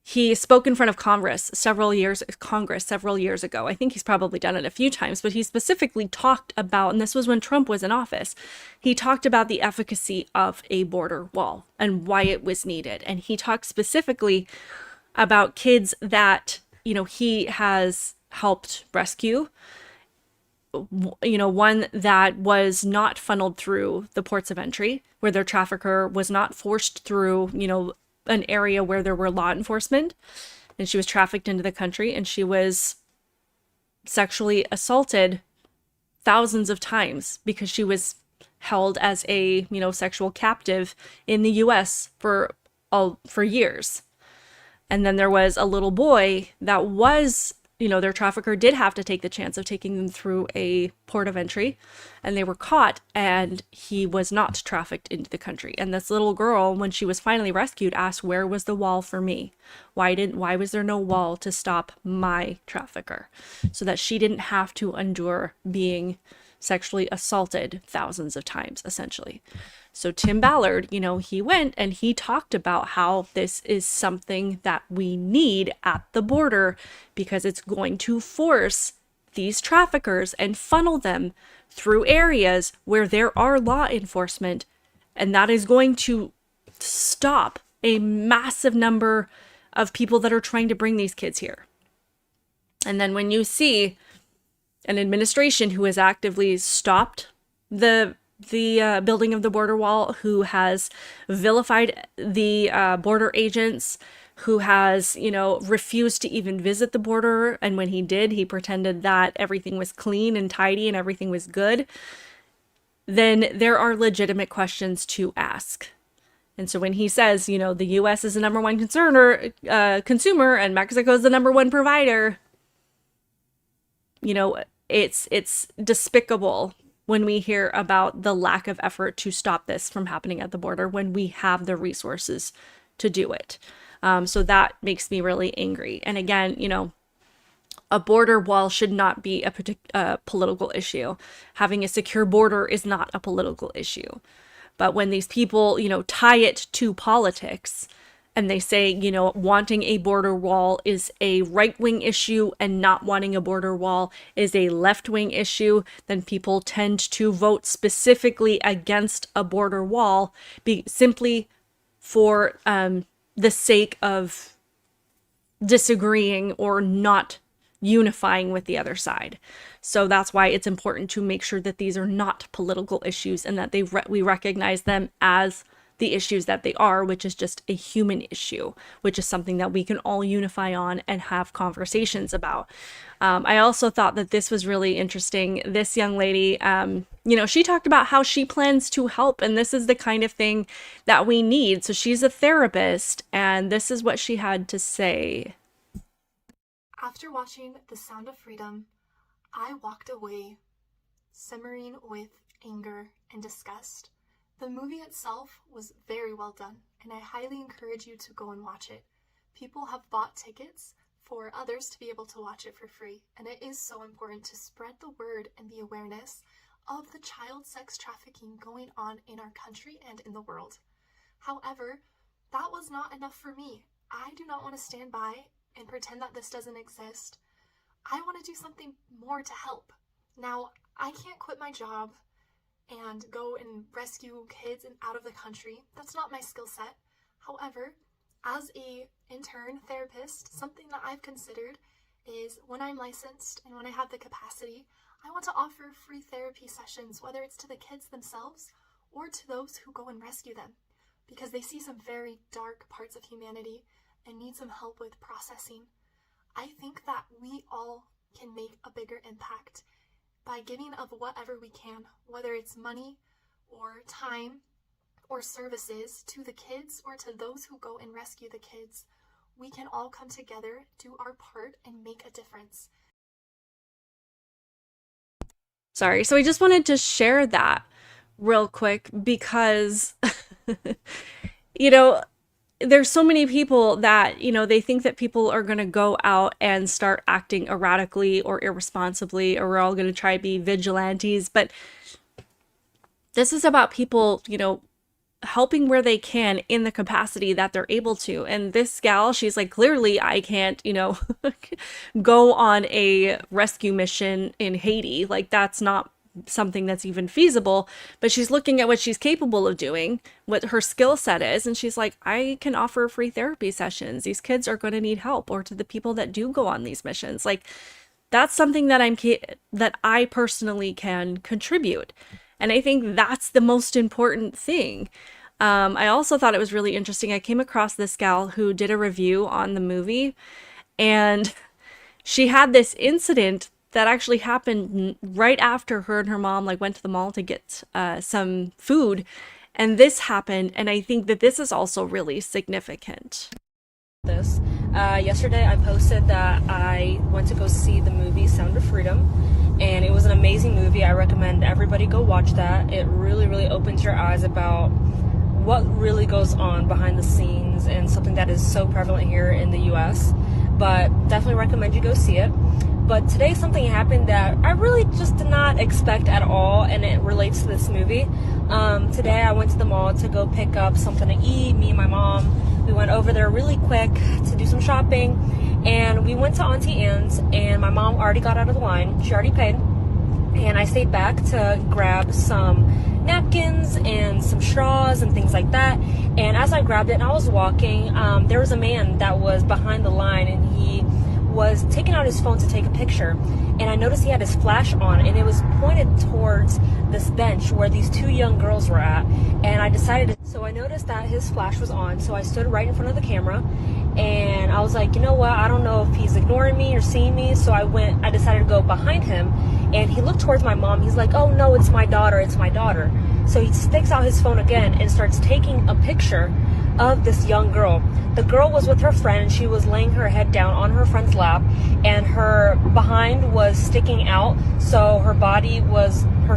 he spoke in front of Congress several years ago. I think he's probably done it a few times, but he specifically talked about, and this was when Trump was in office, he talked about the efficacy of a border wall and why it was needed. And he talked specifically about kids that, he has helped rescue, one that was not funneled through the ports of entry, where their trafficker was not forced through, an area where there were law enforcement, and she was trafficked into the country, and she was sexually assaulted thousands of times because she was held as a, sexual captive in the US for years. And then there was a little boy that was, their trafficker did have to take the chance of taking them through a port of entry, and they were caught, and he was not trafficked into the country. And this little girl, when she was finally rescued, asked, where was the wall for me? Why was there no wall to stop my trafficker? So that she didn't have to endure being sexually assaulted thousands of times, essentially. So Tim Ballard, he went and he talked about how this is something that we need at the border because it's going to force these traffickers and funnel them through areas where there are law enforcement. And that is going to stop a massive number of people that are trying to bring these kids here. And then when you see an administration who has actively stopped the building of the border wall, who has vilified the border agents, who has, refused to even visit the border. And when he did, he pretended that everything was clean and tidy and everything was good. Then there are legitimate questions to ask. And so when he says, the U.S. is the number one consumer and Mexico is the number one provider, it's despicable when we hear about the lack of effort to stop this from happening at the border when we have the resources to do it. So that makes me really angry. And again, a border wall should not be a political issue. Having a secure border is not a political issue. But when these people, tie it to politics, and they say, wanting a border wall is a right-wing issue and not wanting a border wall is a left-wing issue, then people tend to vote specifically against a border wall simply for the sake of disagreeing or not unifying with the other side. So that's why it's important to make sure that these are not political issues and that we recognize them as the issues that they are, which is just a human issue, which is something that we can all unify on and have conversations about. I also thought that this was really interesting. This young lady, she talked about how she plans to help, and this is the kind of thing that we need. So she's a therapist, and this is what she had to say. After watching The Sound of Freedom, I walked away simmering with anger and disgust. The movie itself was very well done, and I highly encourage you to go and watch it. People have bought tickets for others to be able to watch it for free. And it is so important to spread the word and the awareness of the child sex trafficking going on in our country and in the world. However, that was not enough for me. I do not want to stand by and pretend that this doesn't exist. I want to do something more to help. Now, I can't quit my job and go and rescue kids out of the country. That's not my skill set. However, as a intern therapist, something that I've considered is when I'm licensed and when I have the capacity, I want to offer free therapy sessions, whether it's to the kids themselves or to those who go and rescue them, because they see some very dark parts of humanity and need some help with processing. I think that we all can make a bigger impact by giving of whatever we can, whether it's money or time or services to the kids or to those who go and rescue the kids. We can all come together, do our part, and make a difference. Sorry. So I just wanted to share that real quick because, you know, there's so many people that, they think that people are going to go out and start acting erratically or irresponsibly, or we're all going to try to be vigilantes. But this is about people, helping where they can in the capacity that they're able to. And this gal, she's like, clearly I can't, go on a rescue mission in Haiti. Like, that's not something that's even feasible, but she's looking at what she's capable of doing, what her skill set is, and she's like, I can offer free therapy sessions. These kids are going to need help, or to the people that do go on these missions. Like, that's something that I personally can contribute. And I think that's the most important thing. I also thought it was really interesting. I came across this gal who did a review on the movie, and she had this incident that actually happened right after her and her mom went to the mall to get some food, and this happened. And I think that this is also really significant. Yesterday I posted that I went to go see the movie Sound of Freedom, and it was an amazing movie. I recommend everybody go watch that. It really, really opens your eyes about what really goes on behind the scenes, and something that is so prevalent here in the US. But definitely recommend you go see it. But today something happened that I really just did not expect at all, and it relates to this movie. Today I went to the mall to go pick up something to eat. Me and my mom, we went over there really quick to do some shopping, and we went to Auntie Anne's, and my mom already got out of the line. She already paid, and I stayed back to grab some napkins and some straws and things like that. And as I grabbed it and I was walking, there was a man that was behind the line, and he was taking out his phone to take a picture, and I noticed he had his flash on, and it was pointed towards this bench where these two young girls were at. And I noticed that his flash was on, so I stood right in front of the camera, and I was like, you know what, I don't know if he's ignoring me or seeing me. So I decided to go behind him, and he looked towards my mom. He's like, oh no, it's my daughter. So he sticks out his phone again and starts taking a picture of this young girl. The girl was with her friend, and she was laying her head down on her friend's lap, and her behind was sticking out, so her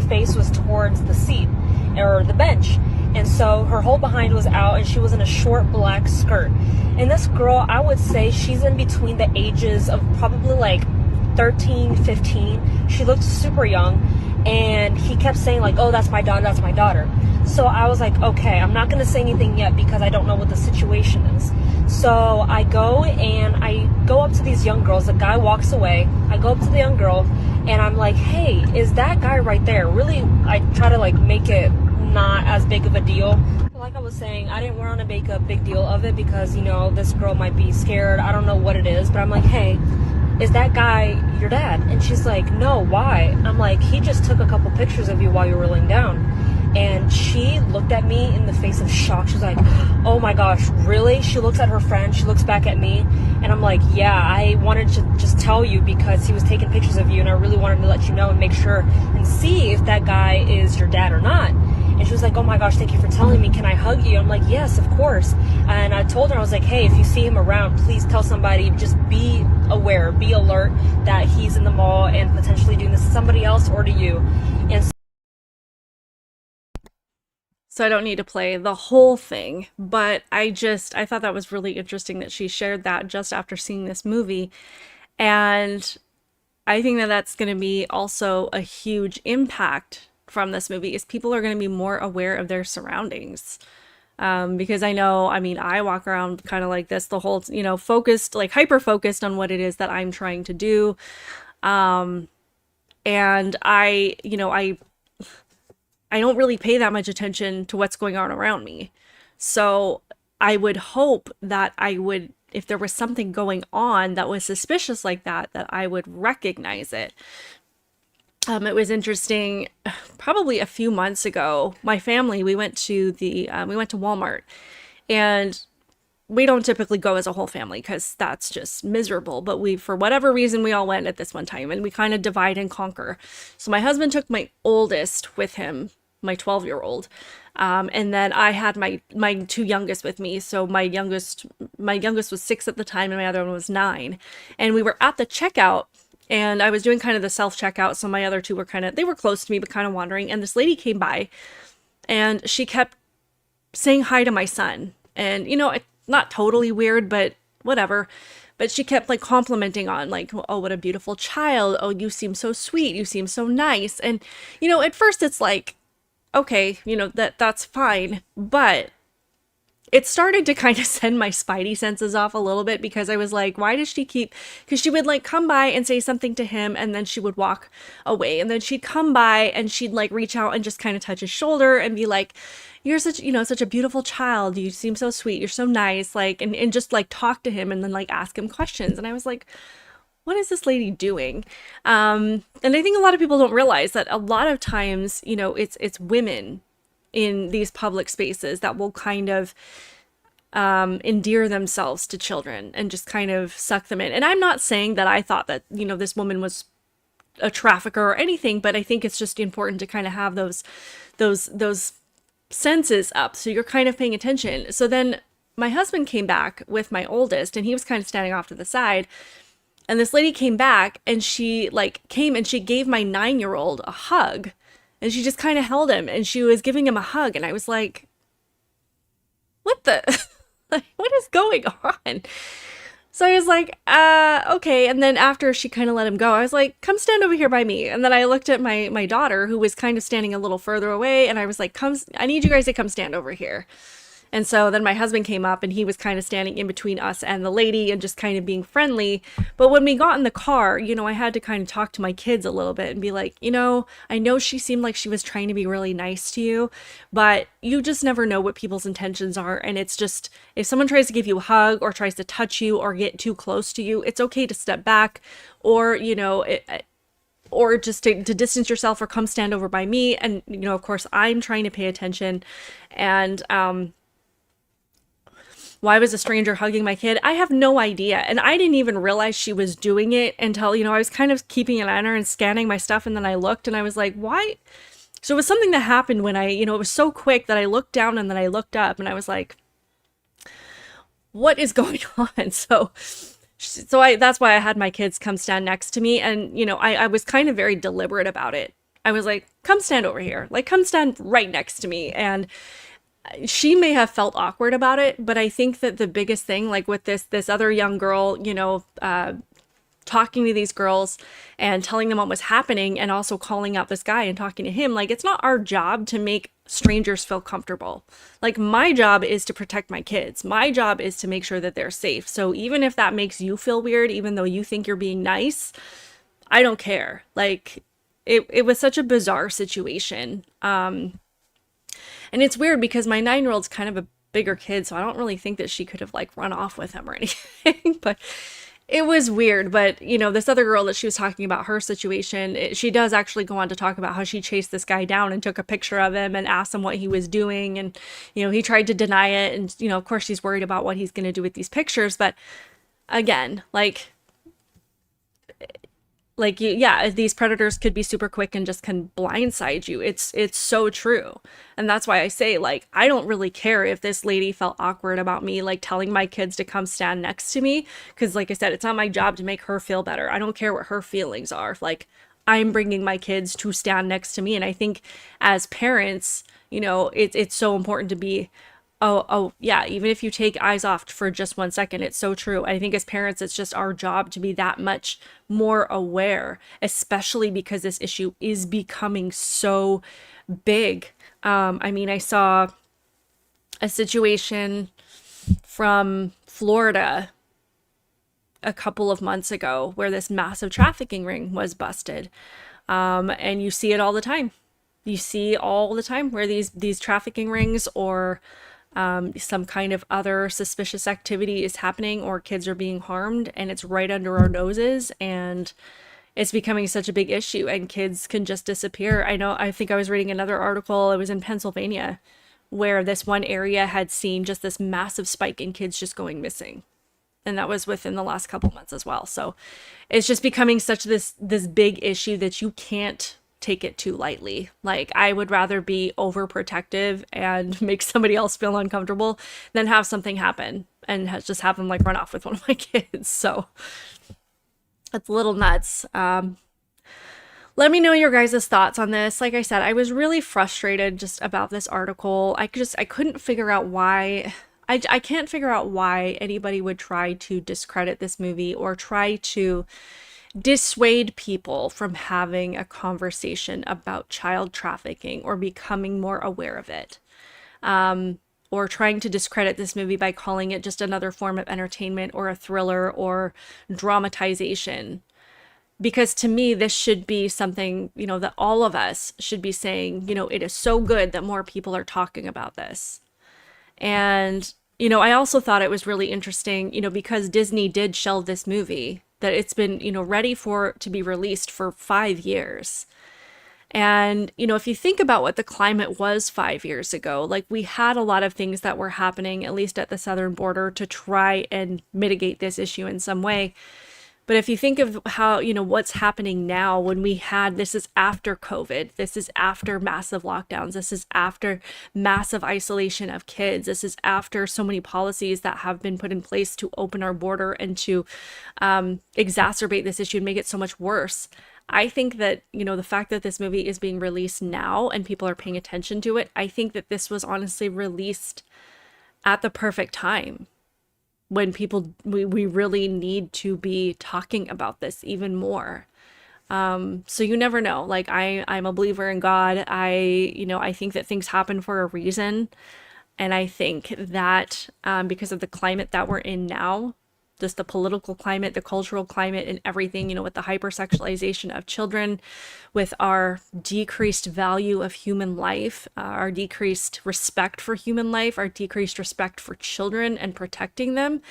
face was towards the seat or the bench, and so her whole behind was out, and she was in a short black skirt. And this girl, I would say she's in between the ages of probably 13, 15. She looked super young, and he kept saying oh, that's my daughter. So I was like, okay, I'm not going to say anything yet because I don't know what the situation is. So I go up to these young girls. The guy walks away. I go up to the young girl, and I'm like, hey, is that guy right there? Really, I try to make it not as big of a deal. Like I was saying, I didn't want to make a big deal of it because, this girl might be scared. I don't know what it is, but I'm like, hey, is that guy your dad? And she's like, no, why? I'm like, he just took a couple pictures of you while you were laying down. And she looked at me in the face of shock. She's like, oh my gosh, really? She looks at her friend. She looks back at me. And I'm like, yeah, I wanted to just tell you because he was taking pictures of you, and I really wanted to let you know and make sure and see if that guy is your dad or not. And she was like, oh my gosh, thank you for telling me. Can I hug you? I'm like, yes, of course. And I told her, I was like, hey, if you see him around, please tell somebody. Just be aware, be alert that he's in the mall and potentially doing this to somebody else or to you. And so I don't need to play the whole thing. But I thought that was really interesting that she shared that just after seeing this movie. And I think that that's going to be also a huge impact from this movie is people are going to be more aware of their surroundings. Because I know, I mean, I walk around kind of like this the whole, focused, like hyper focused on what it is that I'm trying to do. And I don't really pay that much attention to what's going on around me. So I would hope that if there was something going on that was suspicious like that, that I would recognize it. It was interesting. Probably a few months ago, my family we went to Walmart, and we don't typically go as a whole family because that's just miserable. But for whatever reason, we all went at this one time, and we kind of divide and conquer. So my husband took my oldest with him, my 12-year-old, and then I had my two youngest with me. So my youngest was 6 at the time, and my other one was 9. And we were at the checkout. And I was doing kind of the self checkout, so my other two were they were close to me, but kind of wandering. And this lady came by, and she kept saying hi to my son. And, not totally weird, but whatever. But she kept like complimenting on like, oh, what a beautiful child. Oh, you seem so sweet. You seem so nice. And, at first it's like, okay, that's fine. But it started to kind of send my spidey senses off a little bit because I was like, why does she keep, because she would like come by and say something to him and then she would walk away, and then she'd come by and she'd like reach out and just kind of touch his shoulder and be like, you're such a beautiful child. You seem so sweet. You're so nice. Like, and just like talk to him and then like ask him questions. And I was like, what is this lady doing? And I think a lot of people don't realize that a lot of times, it's women in these public spaces that will kind of endear themselves to children and just kind of suck them in. And I'm not saying that I thought that, this woman was a trafficker or anything, but I think it's just important to kind of have those senses up. So you're kind of paying attention. So then my husband came back with my oldest, and he was kind of standing off to the side. And this lady came back, and she like came and she gave my 9-year-old a hug. And she just kind of held him, and she was giving him a hug. And I was like, what the, like, what is going on? So I was like, okay. And then after she kind of let him go, I was like, come stand over here by me. And then I looked at my daughter, who was kind of standing a little further away. And I was like, I need you guys to come stand over here. And so then my husband came up, and he was kind of standing in between us and the lady and just kind of being friendly. But when we got in the car, I had to kind of talk to my kids a little bit and be like, I know she seemed like she was trying to be really nice to you, but you just never know what people's intentions are. And it's just, if someone tries to give you a hug or tries to touch you or get too close to you, it's okay to step back, or, or just to distance yourself or come stand over by me. And, of course, I'm trying to pay attention. And, why was a stranger hugging my kid? I have no idea. And I didn't even realize she was doing it until, I was kind of keeping an eye on her and scanning my stuff. And then I looked and I was like, why? So it was something that happened when it was so quick that I looked down and then I looked up and I was like, what is going on? So that's why I had my kids come stand next to me. And, I was kind of very deliberate about it. I was like, come stand over here, like come stand right next to me. And she may have felt awkward about it, but I think that the biggest thing, like with this other young girl, talking to these girls and telling them what was happening, and also calling out this guy and talking to him, like, it's not our job to make strangers feel comfortable. Like, my job is to protect my kids. My job is to make sure that they're safe. So even if that makes you feel weird, even though you think you're being nice, I don't care. Like, it was such a bizarre situation. And it's weird because my 9-year-old's kind of a bigger kid, so I don't really think that she could have like run off with him or anything, but it was weird. But, this other girl that she was talking about, her situation, she does actually go on to talk about how she chased this guy down and took a picture of him and asked him what he was doing. And, he tried to deny it. And, of course she's worried about what he's going to do with these pictures. But again, these predators could be super quick and just can blindside you. It's so true. And that's why I say, like, I don't really care if this lady felt awkward about me, like, telling my kids to come stand next to me. Because, like I said, it's not my job to make her feel better. I don't care what her feelings are. Like, I'm bringing my kids to stand next to me. And I think as parents, it's so important to be, oh, yeah, even if you take eyes off for just 1 second, it's so true. I think as parents, it's just our job to be that much more aware, especially because this issue is becoming so big. I mean, I saw a situation from Florida a couple of months ago where this massive trafficking ring was busted. And you see it all the time. You see all the time where these trafficking rings or some kind of other suspicious activity is happening or kids are being harmed, and it's right under our noses, and it's becoming such a big issue, and kids can just disappear. I think I was reading another article, it was in Pennsylvania, where this one area had seen just this massive spike in kids just going missing. And that was within the last couple months as well. So it's just becoming such this big issue that you can't take it too lightly. Like, I would rather be overprotective and make somebody else feel uncomfortable than have something happen and just have them like run off with one of my kids. So it's a little nuts. Let me know your guys' thoughts on this. Like I said, I was really frustrated just about this article. I couldn't figure out why. I can't figure out why anybody would try to discredit this movie or try to dissuade people from having a conversation about child trafficking or becoming more aware of it. Or trying to discredit this movie by calling it just another form of entertainment or a thriller or dramatization. Because to me, this should be something, that all of us should be saying, it is so good that more people are talking about this. And, I also thought it was really interesting, because Disney did shelve this movie, that it's been, ready to be released for 5 years. And, if you think about what the climate was 5 years ago, like, we had a lot of things that were happening, at least at the southern border, to try and mitigate this issue in some way. But if you think of how, what's happening now when this is after COVID, this is after massive lockdowns, this is after massive isolation of kids, this is after so many policies that have been put in place to open our border and to exacerbate this issue and make it so much worse. I think that, the fact that this movie is being released now and people are paying attention to it, I think that this was honestly released at the perfect time, when we really need to be talking about this even more. So you never know. Like, I'm a believer in God. I think that things happen for a reason. And I think that because of the climate that we're in now, just the political climate, the cultural climate, and everything, with the hypersexualization of children, with our decreased value of human life, our decreased respect for human life, our decreased respect for children and protecting them,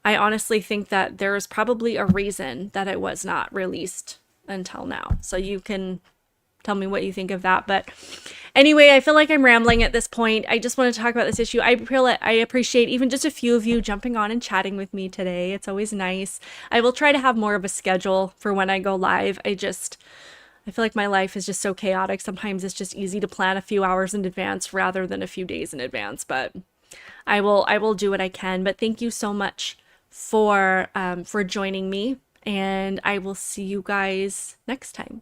I honestly think that there is probably a reason that it was not released until now. So you can tell me what you think of that. But anyway, I feel like I'm rambling at this point. I just want to talk about this issue. I appreciate even just a few of you jumping on and chatting with me today. It's always nice. I will try to have more of a schedule for when I go live. I feel like my life is just so chaotic. Sometimes it's just easy to plan a few hours in advance rather than a few days in advance. But I will do what I can. But thank you so much for joining me, and I will see you guys next time.